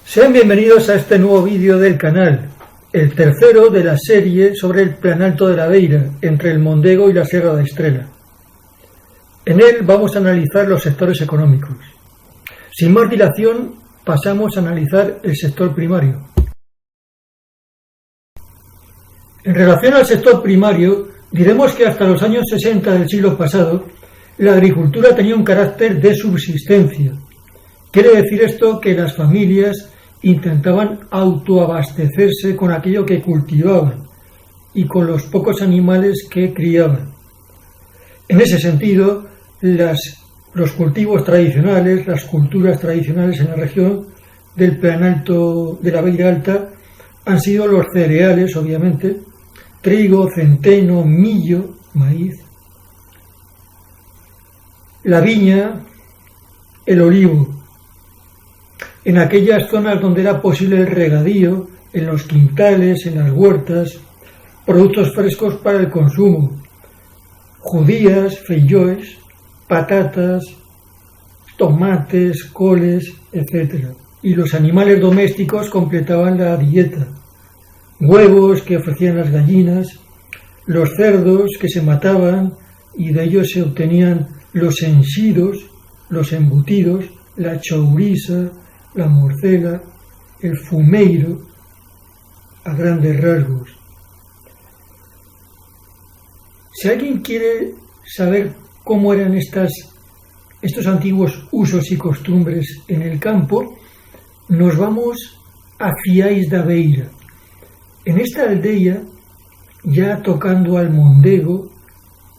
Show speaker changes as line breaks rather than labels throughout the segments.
Sean bienvenidos a este nuevo vídeo del canal, el tercero de la serie sobre el Planalto de la Beira, entre el Mondego y la Sierra da Estrela. En él vamos a analizar los sectores económicos. Sin más dilación, pasamos a analizar el sector primario. En relación al sector primario, diremos que hasta los años 60 del siglo pasado, la agricultura tenía un carácter de subsistencia. Quiere decir esto que las familias intentaban autoabastecerse con aquello que cultivaban y con los pocos animales que criaban. En ese sentido, los cultivos tradicionales, las culturas tradicionales en la región del Planalto de la Beira Alta han sido los cereales, obviamente, trigo, centeno, millo, maíz, la viña, el olivo. En aquellas zonas donde era posible el regadío, en los quintales, en las huertas, productos frescos para el consumo, judías, feilloes, patatas, tomates, coles, etc. Y los animales domésticos completaban la dieta. Huevos que ofrecían las gallinas, los cerdos que se mataban y de ellos se obtenían los ensidos, los embutidos, la chouriza, la morcela, el fumeiro, a grandes rasgos. Si alguien quiere saber cómo eran estos antiguos usos y costumbres en el campo, nos vamos a Fiais da Beira. En esta aldea, ya tocando al Mondego,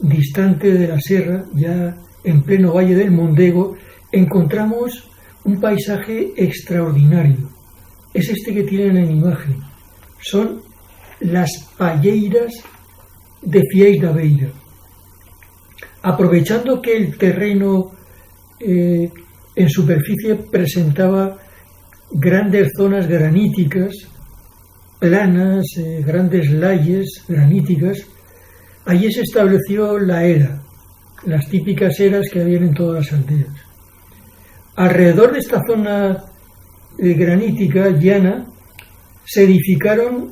distante de la sierra, ya en pleno valle del Mondego, encontramos un paisaje extraordinario. Es este que tienen en imagen. Son las palleiras de Fiais da Beira. Aprovechando que el terreno en superficie presentaba grandes zonas graníticas, planas, grandes layes graníticas, allí se estableció la era, las típicas eras que habían en todas las aldeas. Alrededor de esta zona granítica llana se edificaron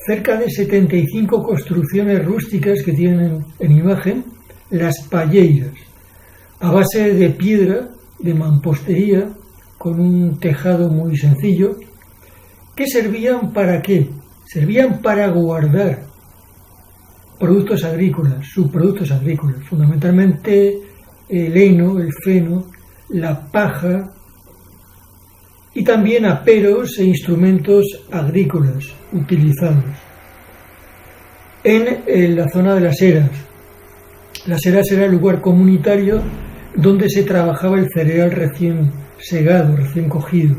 cerca de 75 construcciones rústicas que tienen en imagen, las palleiras, a base de piedra, de mampostería, con un tejado muy sencillo. ¿Qué servían para qué? Servían para guardar productos agrícolas, subproductos agrícolas, fundamentalmente el heno, el feno, la paja y también aperos e instrumentos agrícolas utilizados. En la zona de las eras. Las eras era el lugar comunitario donde se trabajaba el cereal recién segado, recién cogido,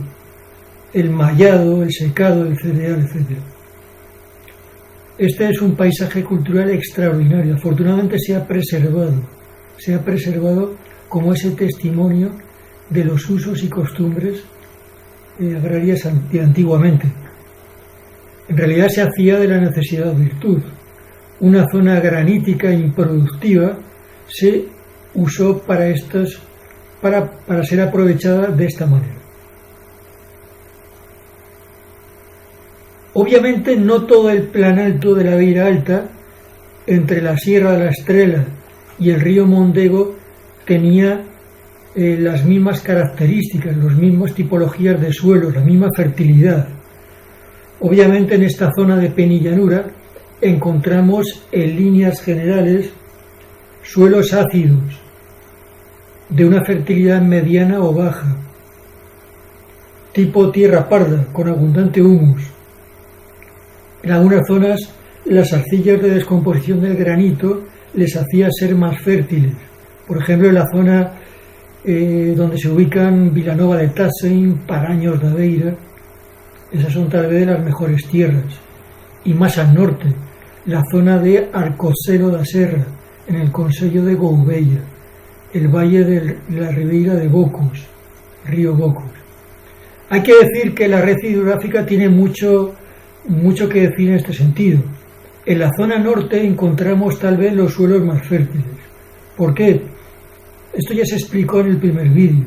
el mallado, el secado del cereal, etc. Este es un paisaje cultural extraordinario. Afortunadamente se ha preservado como ese testimonio de los usos y costumbres agrarias de antiguamente. En realidad se hacía de la necesidad virtud. Una zona granítica improductiva se usó para ser aprovechada de esta manera. Obviamente no todo el Planalto de la Beira Alta, entre la Sierra de la Estrela y el río Mondego, tenía las mismas características, las mismas tipologías de suelos, la misma fertilidad. Obviamente en esta zona de penillanura encontramos en líneas generales suelos ácidos, de una fertilidad mediana o baja, tipo tierra parda, con abundante humus. En algunas zonas las arcillas de descomposición del granito les hacía ser más fértiles. Por ejemplo, en la zona donde se ubican Vilanova de Tassein, Paraños da Beira, esas son tal vez las mejores tierras. Y más al norte, la zona de Arcoselo da Serra, en el concello de Gouveia, el valle de la Ribeira de Bocos, río Bocos. Hay que decir que la red hidrográfica tiene mucho que decir en este sentido. En la zona norte encontramos tal vez los suelos más fértiles. ¿Por qué? Esto ya se explicó en el primer vídeo.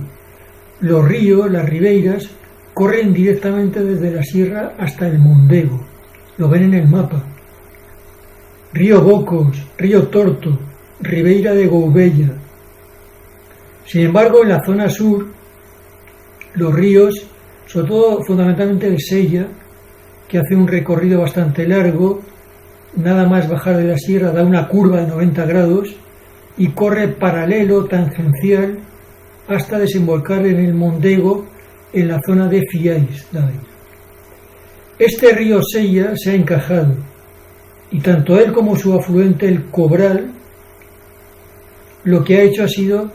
Los ríos, las ribeiras, corren directamente desde la sierra hasta el Mondego. Lo ven en el mapa. Río Bocos, Río Torto, Ribeira de Gouveia. Sin embargo, en la zona sur, los ríos, sobre todo fundamentalmente el Sella, que hace un recorrido bastante largo, nada más bajar de la sierra da una curva de 90 grados y corre paralelo, tangencial, hasta desembocar en el Mondego, en la zona de Fiais da Beira. Este río Sella se ha encajado, y tanto él como su afluente, el Cobral, lo que ha hecho ha sido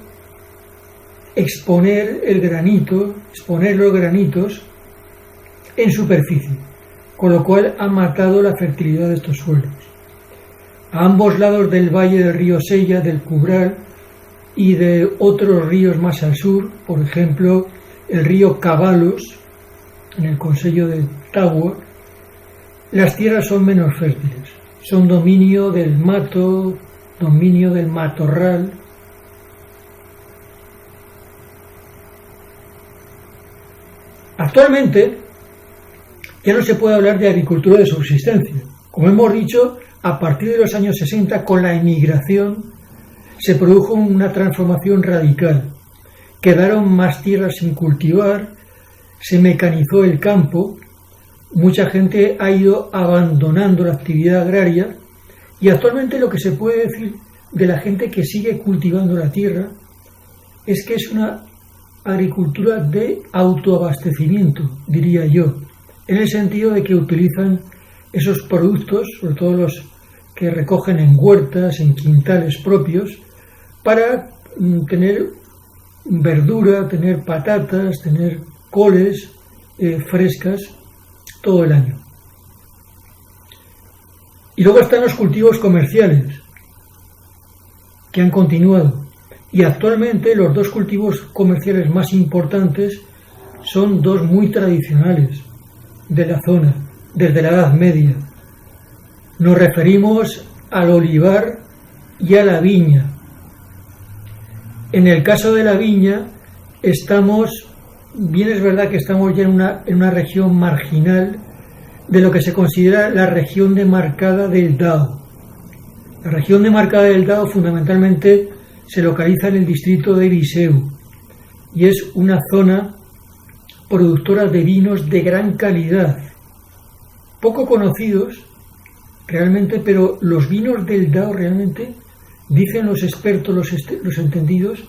exponer los granitos en superficie, con lo cual ha matado la fertilidad de estos suelos. A ambos lados del valle del río Sella, del Cobral y de otros ríos más al sur, por ejemplo, el río Cabalos, en el concello de Tagua, las tierras son menos fértiles, son dominio del mato, dominio del matorral. Actualmente ya no se puede hablar de agricultura de subsistencia. Como hemos dicho, a partir de los años 60, con la emigración, se produjo una transformación radical. Quedaron más tierras sin cultivar, se mecanizó el campo, mucha gente ha ido abandonando la actividad agraria y actualmente lo que se puede decir de la gente que sigue cultivando la tierra es que es una agricultura de autoabastecimiento, diría yo, en el sentido de que utilizan esos productos, sobre todo los que recogen en huertas, en quintales propios, para tener verdura, tener patatas, tener coles frescas todo el año. Y luego están los cultivos comerciales, que han continuado. Y actualmente los dos cultivos comerciales más importantes son dos muy tradicionales de la zona, desde la Edad Media. Nos referimos al olivar y a la viña. En el caso de la viña, bien es verdad que estamos ya en una región marginal de lo que se considera la región demarcada del Dao. La región demarcada del Dao fundamentalmente se localiza en el distrito de Viseu y es una zona productora de vinos de gran calidad, poco conocidos realmente, pero los vinos del Dao realmente, dicen los expertos, los entendidos,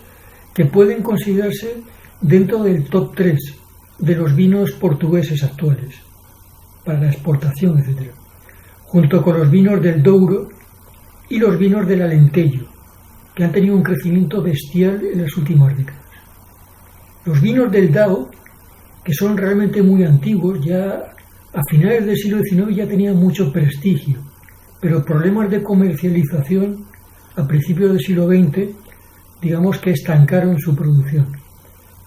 que pueden considerarse dentro del top 3 de los vinos portugueses actuales, para la exportación, etc., junto con los vinos del Douro y los vinos del Alentejo, que han tenido un crecimiento bestial en las últimas décadas. Los vinos del Dao, que son realmente muy antiguos, ya a finales del siglo XIX ya tenían mucho prestigio, pero problemas de comercialización a principios del siglo XX, digamos que estancaron su producción.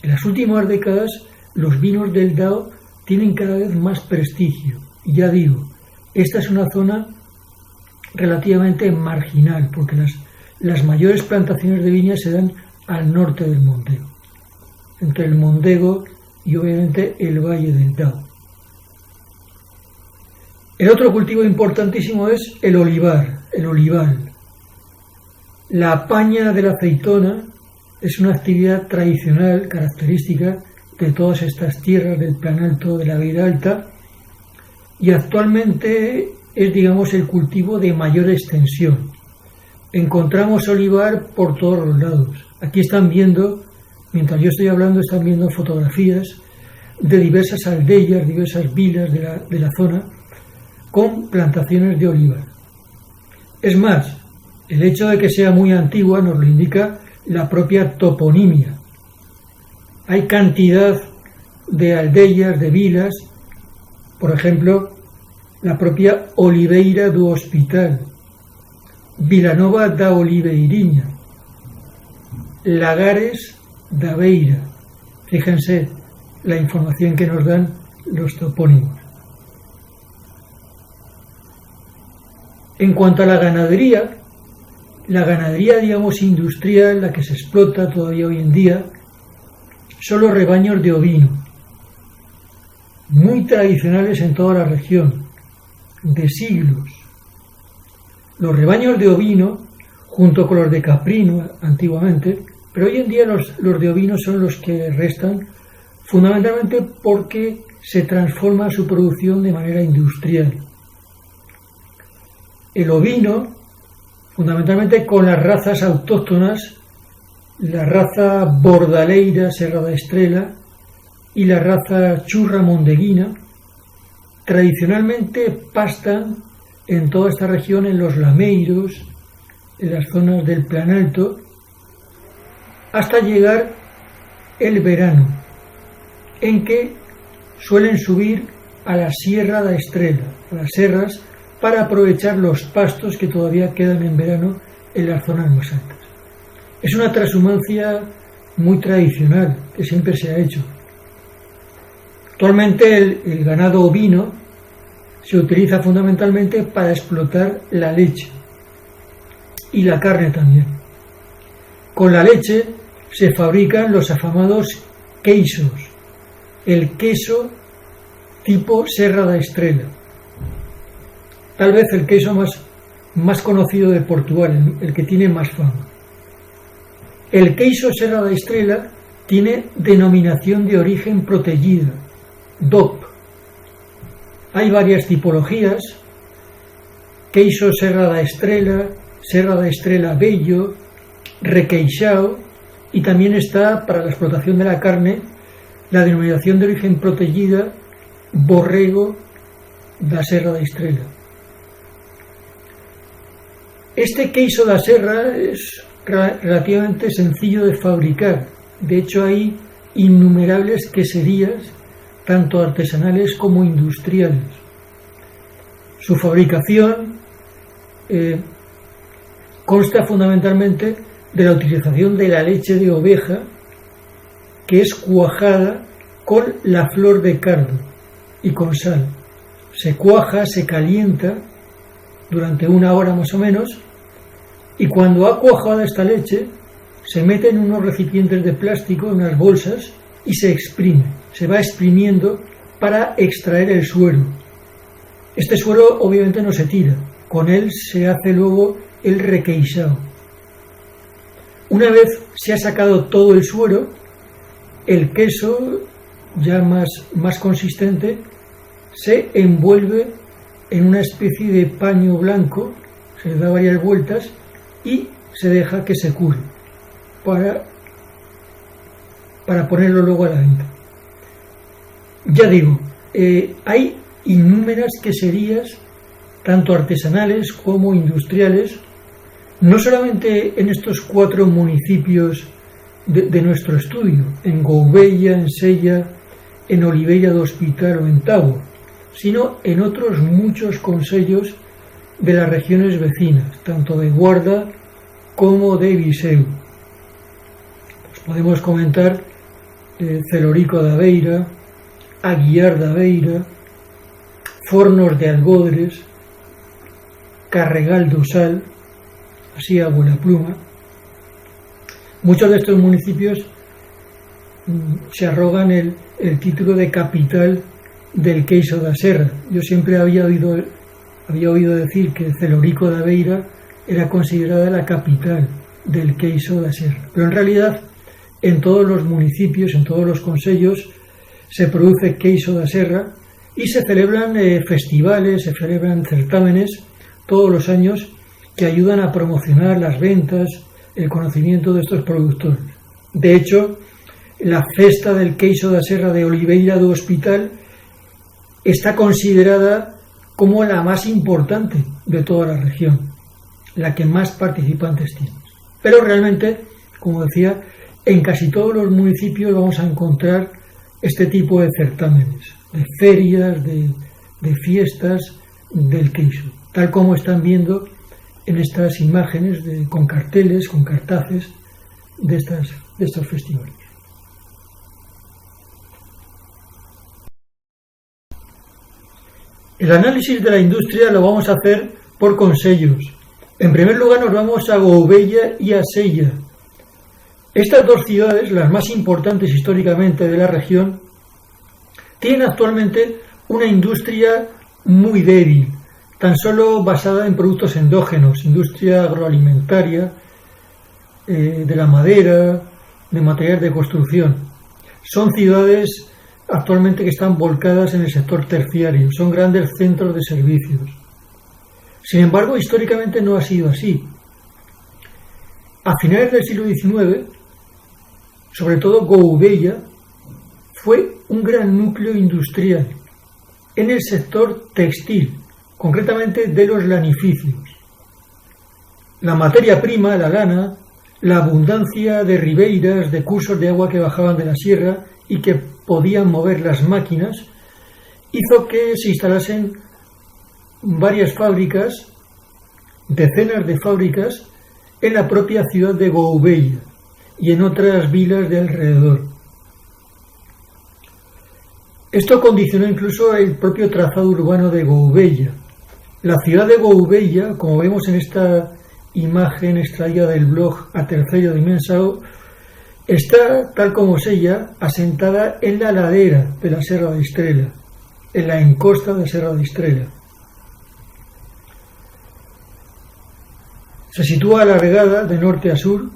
En las últimas décadas, los vinos del Dao tienen cada vez más prestigio. Y ya digo, esta es una zona relativamente marginal, porque las mayores plantaciones de viñas se dan al norte del Mondego, entre el Mondego y obviamente el Valle del Dao. El otro cultivo importantísimo es el olivar, el olival. La paña de la aceitona es una actividad tradicional, característica de todas estas tierras del Planalto de la Beira Alta, y actualmente es, digamos, el cultivo de mayor extensión. Encontramos olivar por todos los lados. Aquí están viendo, mientras yo estoy hablando, están viendo fotografías de diversas aldeas, diversas vilas de la zona, con plantaciones de olivar. Es más, el hecho de que sea muy antigua nos lo indica la propia toponimia. Hay cantidad de aldeas, de vilas, por ejemplo, la propia Oliveira do Hospital, Vilanova da Oliveiriña, Lagares da Beira. Fíjense la información que nos dan los topónimos. En cuanto a la ganadería, digamos, industrial, la que se explota todavía hoy en día, son los rebaños de ovino. muy tradicionales en toda la región, de siglos. Los rebaños de ovino, junto con los de caprino antiguamente, pero hoy en día los de ovino son los que restan, fundamentalmente porque se transforma su producción de manera industrial. El ovino, fundamentalmente con las razas autóctonas, la raza bordaleira, Serra da Estrela, y la raza churra mondeguina, tradicionalmente pastan en toda esta región, en los lameiros, en las zonas del Planalto, hasta llegar el verano, en que suelen subir a la Sierra da Estrela, a las serras, para aprovechar los pastos que todavía quedan en verano en las zonas más altas. Es una transhumancia muy tradicional que siempre se ha hecho. Actualmente el ganado ovino se utiliza fundamentalmente para explotar la leche y la carne también. Con la leche se fabrican los afamados queixos, el queso tipo Serra da Estrela. Tal vez el queso más conocido de Portugal, el que tiene más fama. El queixo Serra da Estrela tiene denominación de origen protegida, DOP. Hay varias tipologías: queixo Serra da Estrela Bello, requeixao, y también está, para la explotación de la carne, la denominación de origen protegida Borrego da Serra da Estrela. Este queixo da serra es relativamente sencillo de fabricar. De hecho, hay innumerables queserías, tanto artesanales como industriales. Su fabricación consta fundamentalmente de la utilización de la leche de oveja, que es cuajada con la flor de cardo y con sal. Se cuaja, se calienta durante 1 hora más o menos, y cuando ha cuajado esta leche se mete en unos recipientes de plástico, en unas bolsas, y se exprime. Se va exprimiendo para extraer el suero. Este suero obviamente no se tira, con él se hace luego el requeixao. Una vez se ha sacado todo el suero, el queso ya más consistente se envuelve en una especie de paño blanco, se le da varias vueltas y se deja que se cure para ponerlo luego a la venta. Ya digo, hay innúmeras queserías, tanto artesanales como industriales, no solamente en estos 4 municipios de nuestro estudio, en Gouveia, en Sella, en Oliveira do Hospital o en Tabo, sino en otros muchos concellos de las regiones vecinas, tanto de Guarda como de Viseu. Pues podemos comentar Celorico da Beira, Aguiar da Beira, Fornos de Algodres, Carregal do Sal, así a buena pluma. Muchos de estos municipios se arrogan el título de capital del queixo da serra. Yo siempre había oído decir que Celorico da Beira era considerada la capital del queixo da serra, pero en realidad en todos los municipios, en todos los concellos, se produce queixo da serra y se celebran festivales, se celebran certámenes todos los años que ayudan a promocionar las ventas, el conocimiento de estos productores. De hecho, la festa del queixo da serra de Oliveira do Hospital está considerada como la más importante de toda la región, la que más participantes tiene. Pero realmente, como decía, en casi todos los municipios vamos a encontrar este tipo de certámenes, de ferias, de fiestas del queixo, tal como están viendo en estas imágenes con carteles, con cartaces de estos festivales. El análisis de la industria lo vamos a hacer por concellos. En primer lugar nos vamos a Gouveia y a Sella. Estas 2 ciudades, las más importantes históricamente de la región, tiene actualmente una industria muy débil, tan solo basada en productos endógenos, industria agroalimentaria, de la madera, de material de construcción. Son ciudades actualmente que están volcadas en el sector terciario, son grandes centros de servicios. Sin embargo, históricamente no ha sido así. A finales del siglo XIX, sobre todo Gouveia fue un gran núcleo industrial en el sector textil, concretamente de los lanificios. La materia prima, la lana, la abundancia de ribeiras, de cursos de agua que bajaban de la sierra y que podían mover las máquinas, hizo que se instalasen varias fábricas, decenas de fábricas, en la propia ciudad de Gouveia y en otras vilas de alrededor. Esto condicionó incluso el propio trazado urbano de Gouveia. La ciudad de Gouveia, como vemos en esta imagen extraída del blog A Terceira Dimensão, está, tal como Sella, asentada en la ladera de la Serra da Estrela, en la encosta de Serra da Estrela. Se sitúa alargada de norte a sur,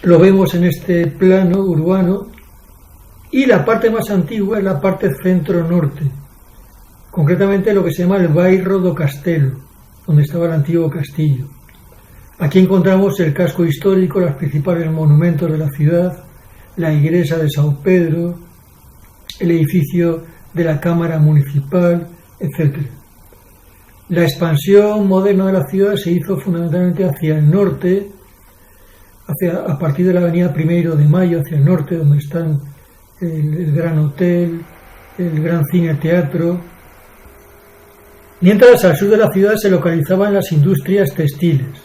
lo vemos en este plano urbano, y la parte más antigua es la parte centro-norte, concretamente lo que se llama el Bairro do Castelo, donde estaba el antiguo castillo. Aquí encontramos el casco histórico, los principales monumentos de la ciudad, la iglesia de São Pedro, el edificio de la Cámara Municipal, etc. La expansión moderna de la ciudad se hizo fundamentalmente hacia el norte, a partir de la avenida 1 de Mayo, hacia el norte, donde están el Gran Hotel, el Gran Cine Teatro, mientras al sur de la ciudad se localizaban las industrias textiles,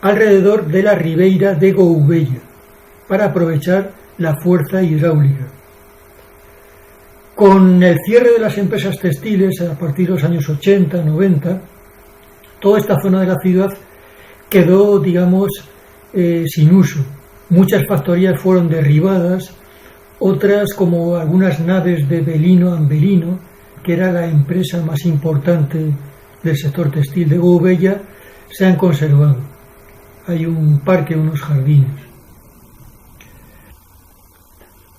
alrededor de la ribeira de Gouveia, para aprovechar la fuerza hidráulica. Con el cierre de las empresas textiles a partir de los años 80, 90, toda esta zona de la ciudad quedó, digamos, sin uso. Muchas factorías fueron derribadas, otras, como algunas naves de Belino Ambelino, que era la empresa más importante del sector textil de Gouveia, se han conservado. Hay un parque, unos jardines.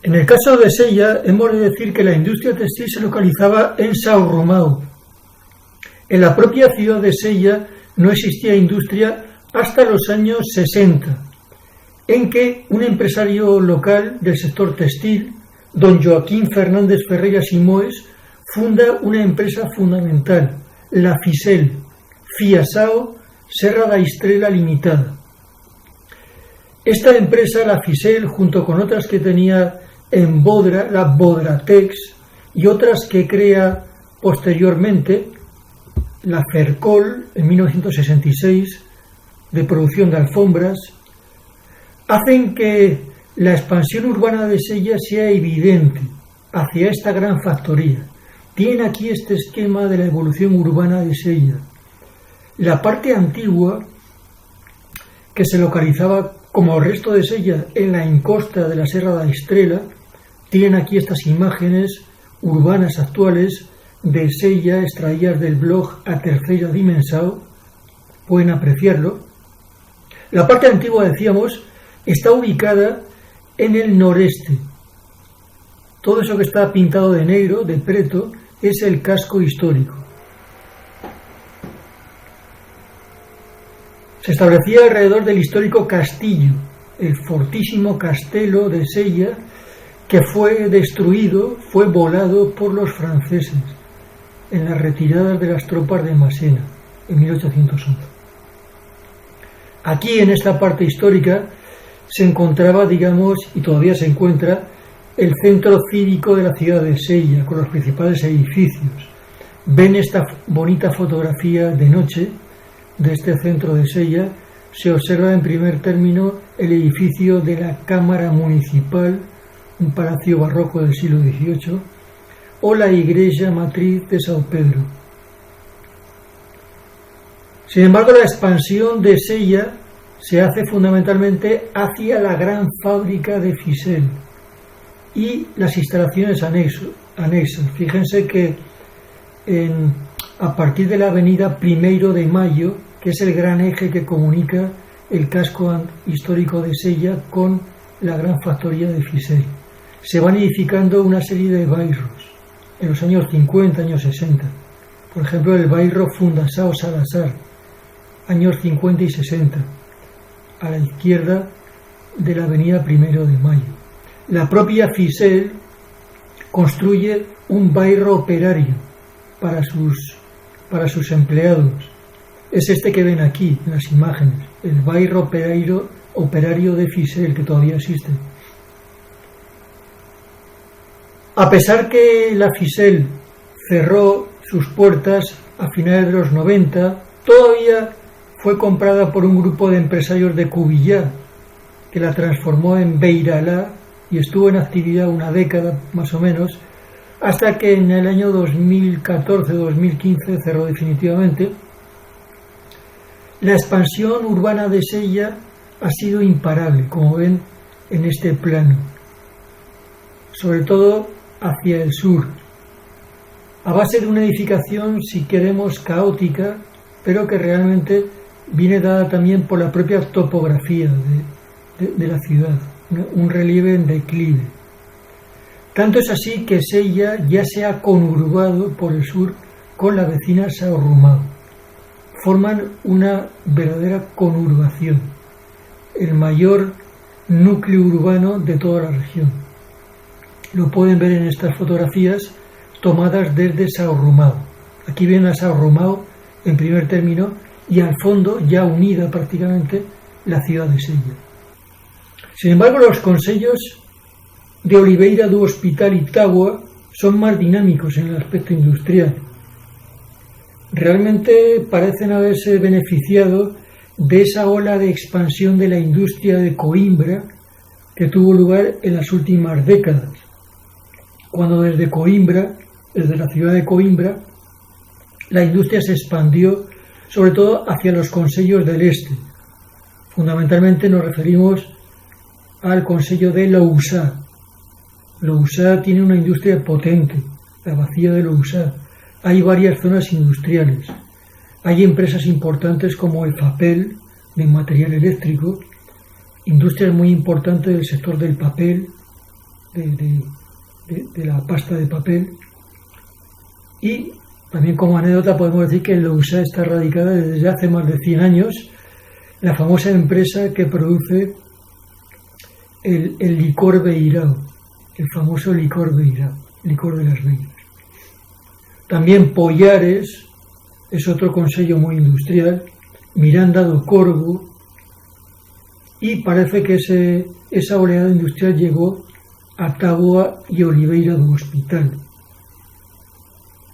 En el caso de Sella, hemos de decir que la industria textil se localizaba en São Romão. En la propia ciudad de Sella no existía industria hasta los años 60, en que un empresario local del sector textil, don Joaquín Fernández Ferreira Simões, funda una empresa fundamental, la Fisel, Fiasao Serra da Estrela Limitada. Esta empresa, la Fisel, junto con otras que tenía en Bodra, la Bodratex, y otras que crea posteriormente, la Fercol, en 1966, de producción de alfombras, hacen que la expansión urbana de Sella sea evidente hacia esta gran factoría. Tiene aquí este esquema de la evolución urbana de Sella. La parte antigua, que se localizaba como el resto de Sella en la encosta de la Serra da Estrela, tienen aquí estas imágenes urbanas actuales de Sella extraídas del blog A Terceira Dimensão, pueden apreciarlo. La parte antigua, decíamos, está ubicada en el noreste. Todo eso que está pintado de negro, de preto, es el casco histórico. Se establecía alrededor del histórico castillo, el fortísimo castelo de Sella, que fue destruido, fue volado por los franceses en las retiradas de las tropas de Massena en 1811. Aquí, en esta parte histórica, se encontraba, digamos, y todavía se encuentra, el centro cívico de la ciudad de Sella, con los principales edificios. Ven esta bonita fotografía de noche de este centro de Sella. Se observa en primer término el edificio de la Cámara Municipal, un palacio barroco del siglo XVIII, o la iglesia matriz de São Pedro. Sin embargo, la expansión de Sella se hace fundamentalmente hacia la gran fábrica de Fisel y las instalaciones anexas. Fíjense que a partir de la avenida 1 de Mayo, que es el gran eje que comunica el casco histórico de Sella con la gran factoría de Fisel, se van edificando una serie de bairros en los años 50, años 60. Por ejemplo, el bairro Fundação Salazar, años 50 y 60, a la izquierda de la avenida 1 de Mayo. La propia Fisel construye un bairro operario para sus empleados. Es este que ven aquí en las imágenes, el bairro operario de Fisel, que todavía existe. A pesar que la Fisel cerró sus puertas a finales de los 90, todavía fue comprada por un grupo de empresarios de Cubillá, que la transformó en Beiralá y estuvo en actividad una década más o menos, hasta que en el año 2014-2015 cerró definitivamente. La expansión urbana de Sella ha sido imparable, como ven en este plano, sobre todo hacia el sur, a base de una edificación, si queremos, caótica, pero que realmente viene dada también por la propia topografía de la ciudad, un relieve en declive. Tanto es así que Sella ya se ha conurbado por el sur con la vecina São Romão. Forman una verdadera conurbación, el mayor núcleo urbano de toda la región. Lo pueden ver en estas fotografías tomadas desde São Romão. Aquí ven a São Romão en primer término y al fondo, ya unida prácticamente, la ciudad de Sella. Sin embargo, los concellos de Oliveira do Hospital y Távoa son más dinámicos en el aspecto industrial. Realmente parecen haberse beneficiado de esa ola de expansión de la industria de Coimbra que tuvo lugar en las últimas décadas, cuando desde la ciudad de Coimbra, la industria se expandió sobre todo hacia los concellos del este. Fundamentalmente nos referimos al concello de Lousá. Lousá tiene una industria potente, la Bacia de Lousá. Hay varias zonas industriales. Hay empresas importantes como el Fapel, de material eléctrico, industrias muy importantes del sector del papel, de la pasta de papel. Y también como anécdota podemos decir que en Lousá está radicada desde hace más de 100 años la famosa empresa que produce el licor Beirão, el famoso licor Beirão, licor de las Beiras. También Pollares es otro concello muy industrial, Miranda do Corvo, y parece que esa oleada industrial llegó a Távoa y Oliveira do Hospital.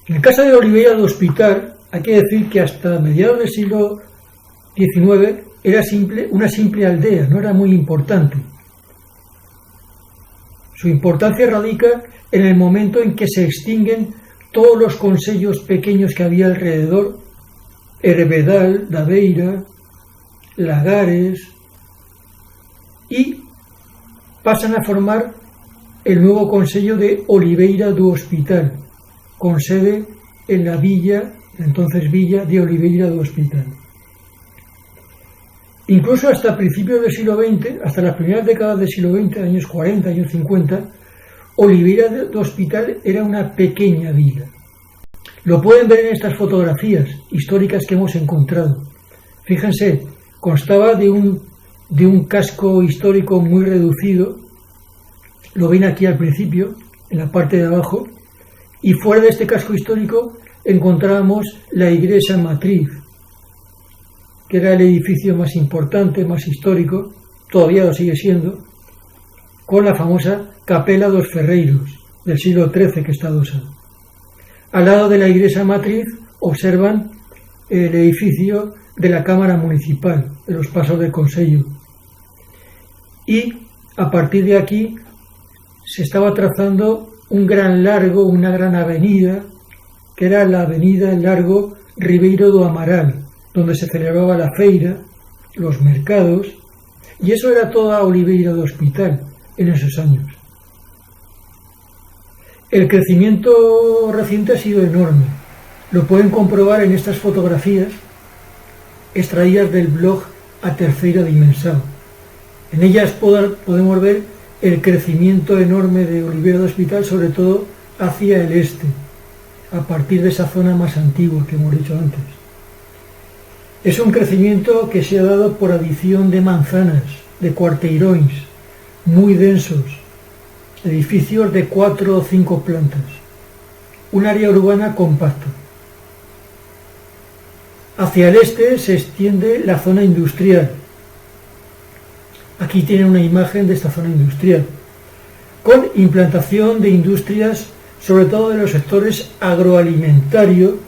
En el caso de Oliveira do Hospital, hay que decir que hasta mediados del siglo XIX era una simple aldea, no era muy importante. Su importancia radica en el momento en que se extinguen todos los concellos pequeños que había alrededor, Herbedal, da Beira, Lagares, y pasan a formar el nuevo concello de Oliveira do Hospital, con sede en la villa, entonces villa de Oliveira do Hospital. Incluso hasta principios del siglo XX, hasta las primeras décadas del siglo XX, años 40, años 50, Oliveira do Hospital era una pequeña vila. Lo pueden ver en estas fotografías históricas que hemos encontrado. Fíjense, constaba de un casco histórico muy reducido, lo ven aquí al principio, en la parte de abajo, y fuera de este casco histórico encontrábamos la iglesia matriz, que era el edificio más importante, más histórico, todavía lo sigue siendo, con la famosa Capela dos Ferreiros, del siglo XIII, que está adosada. Al lado de la iglesia matriz observan el edificio de la Cámara Municipal, de los Pasos del Consello. Y a partir de aquí se estaba trazando un gran largo, una gran avenida, que era la avenida Largo Ribeiro do Amaral, donde se celebraba la feira, los mercados, y eso era toda Oliveira do Hospital en esos años. El crecimiento reciente ha sido enorme. Lo pueden comprobar en estas fotografías extraídas del blog A Terceira Dimensão. En ellas podemos ver el crecimiento enorme de Oliveira do Hospital, sobre todo hacia el este, a partir de esa zona más antigua que hemos dicho antes. Es un crecimiento que se ha dado por adición de manzanas, de cuarteirões, muy densos, edificios de 4 o 5 plantas, un área urbana compacta. Hacia el este se extiende la zona industrial. Aquí tienen una imagen de esta zona industrial, con implantación de industrias, sobre todo de los sectores agroalimentario.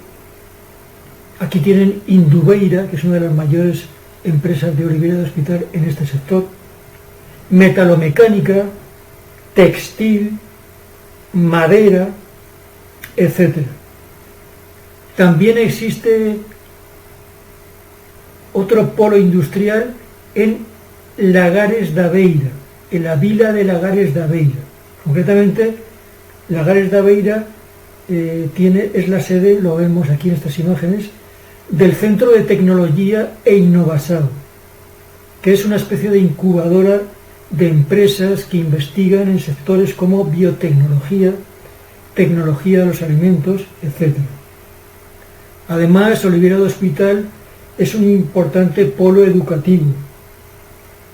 Aquí tienen Indubeira, que es una de las mayores empresas de Oliveira do Hospital en este sector, metalomecánica, textil, madera, etc. También existe otro polo industrial en Lagares da Beira, en la vila de Lagares da Beira. Concretamente, Lagares da Beira es la sede, lo vemos aquí en estas imágenes, del Centro de Tecnología e Innovación, que es una especie de incubadora de empresas que investigan en sectores como biotecnología, tecnología de los alimentos, etc. Además, Oliveira do Hospital es un importante polo educativo.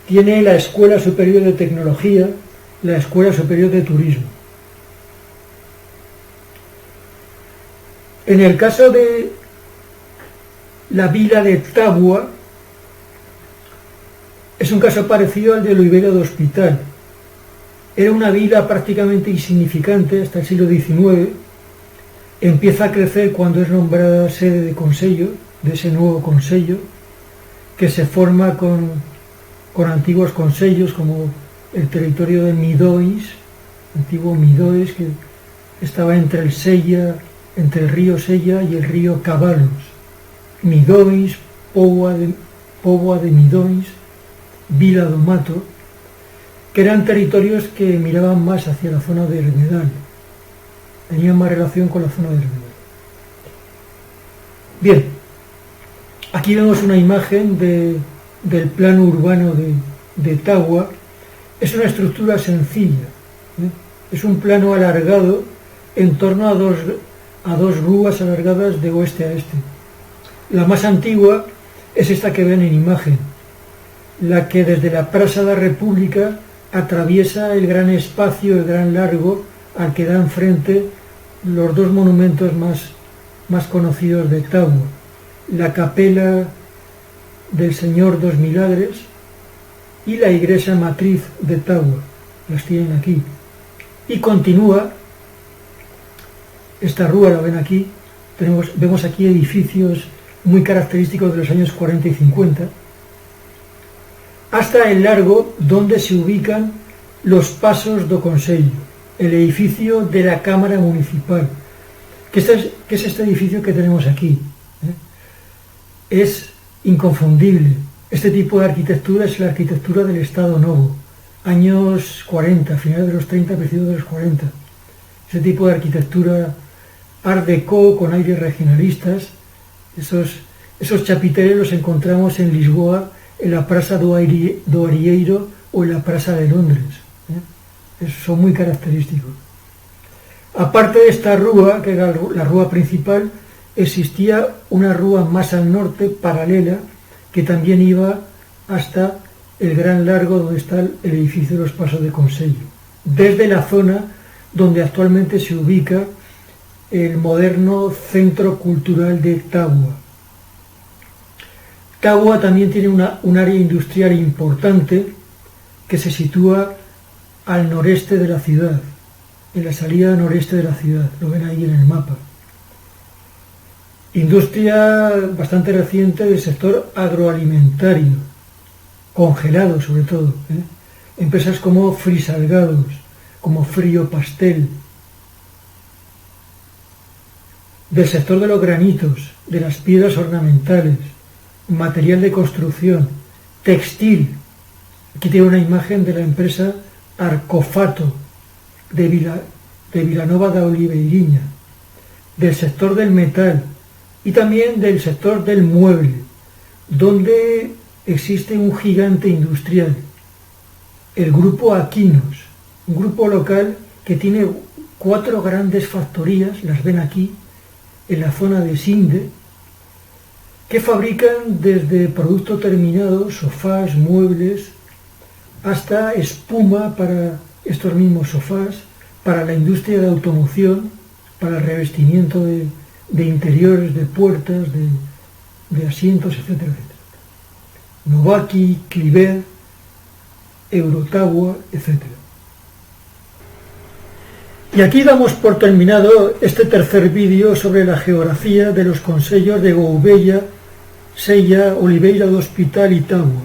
Tiene la Escuela Superior de Tecnología, la Escuela Superior de Turismo. En el caso de la vila de Tábua, es un caso parecido al de Oliveira do Hospital. Era una vila prácticamente insignificante hasta el siglo XIX. Empieza a crecer cuando es nombrada sede de consello, de ese nuevo consello, que se forma con antiguos consellos como el territorio de Midóis, antiguo Midóis, que estaba entre el río Sella y el río Cavalos. Midóis, Póvoa de Midóis, Vila do Mato, que eran territorios que miraban más hacia la zona de Herbedal, tenían más relación con la zona de Herbedal. Bien, aquí vemos una imagen del plano urbano de Tábua. Es una estructura sencilla, es un plano alargado en torno a dos rúas alargadas de oeste a este. La más antigua es esta que ven en imagen, la que desde la Praça da República atraviesa el gran espacio, el gran largo, al que dan frente los dos monumentos más conocidos de Tábua, la Capela del Señor dos Milagres y la Iglesia Matriz de Tábua, las tienen aquí. Y continúa, esta rúa la ven aquí, vemos aquí edificios muy característicos de los años 40 y 50, hasta el largo donde se ubican los Pasos do Consello, el edificio de la Cámara Municipal, que es este edificio que tenemos aquí. Es inconfundible. Este tipo de arquitectura es la arquitectura del Estado Novo, años 40, finales de los 30, principios de los 40. Ese tipo de arquitectura Art Deco con aires regionalistas, esos chapiteles los encontramos en Lisboa, en la Praça do Arieiro o en la Praça de Londres. Son muy característicos. Aparte de esta rúa, que era la rúa principal, existía una rúa más al norte, paralela, que también iba hasta el gran largo donde está el edificio de los Pasos de Consello, desde la zona donde actualmente se ubica el moderno Centro Cultural de Tábua. Tábua también tiene un área industrial importante que se sitúa al noreste de la ciudad, en la salida noreste de la ciudad, lo ven ahí en el mapa. Industria bastante reciente del sector agroalimentario, congelado sobre todo, empresas como Frisalgados, como Frío Pastel, del sector de los granitos, de las piedras ornamentales, material de construcción, textil. Aquí tiene una imagen de la empresa Arcofato de de Vilanova da Oliveiriña, del sector del metal y también del sector del mueble, donde existe un gigante industrial, el grupo Aquinos, un grupo local que tiene 4 grandes factorías, las ven aquí, en la zona de Sinde, que fabrican desde producto terminado, sofás, muebles, hasta espuma para estos mismos sofás, para la industria de automoción, para el revestimiento de interiores, de puertas, de asientos, etcétera, etcétera. Novaki, Cliver, Eurotawa, etcétera. Y aquí damos por terminado este tercer vídeo sobre la geografía de los concellos de Gouveia, Sella, Oliveira do Hospital y Tábua.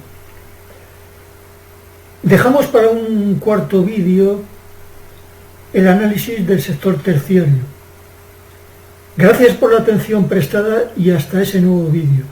Dejamos para un cuarto vídeo el análisis del sector terciario. Gracias por la atención prestada y hasta ese nuevo vídeo.